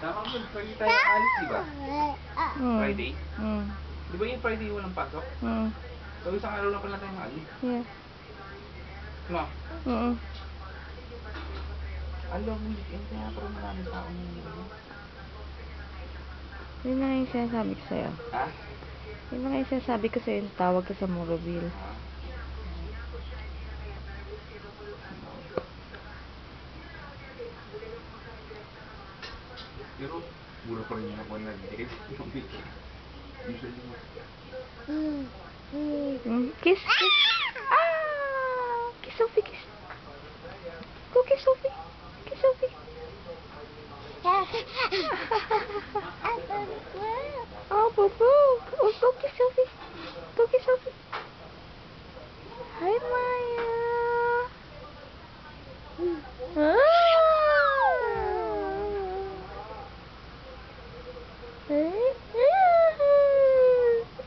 Tama mo, pwede tayo alis, diba? Friday? Di ba yung Friday walang pasok? So, isang araw lang pala tayo maalis. Yeah. No? Alam mo, weekend kaya parang maraming tao ngayon. Yun na yung sinasabi ko sa'yo. Ha? Yun na yung sinasabi ko sa'yo, tawag ka sa Moroville. Pero, mura pa rin ako nag-date yung weekend. Usually mo. Kiss, kiss. Ah! Kiss Sophie, kiss. Go kiss Sophie. Kiss Sophie. Oh, Bobo. Oh, go kiss Sophie. Go kiss Sophie. Hi, Maya.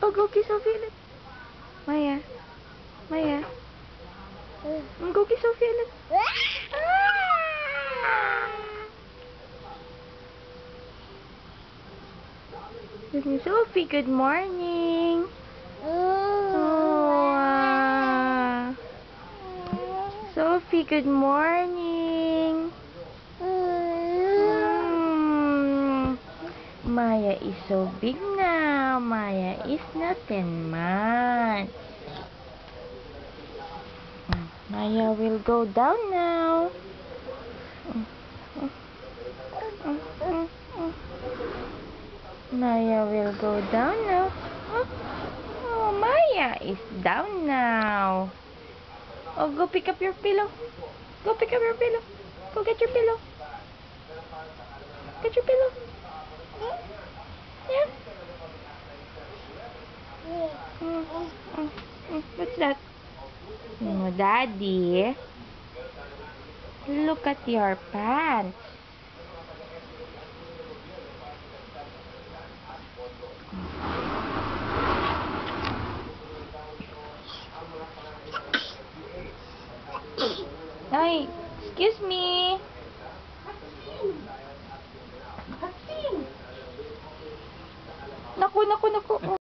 Oh, go kiss Sophie ulit. Maya. Maya. Go kiss Sophie ulit. Sophie, good morning. Sophie, good morning. Maya is so big now. Maya is not 10 months. Maya will go down now. Maya will go down now. Oh, Maya is down now. Oh, go pick up your pillow. Go pick up your pillow. Go get your pillow. Get your pillow. Yeah. What's that? Oh, Daddy. Look at your pants. Ay, excuse me. Naku.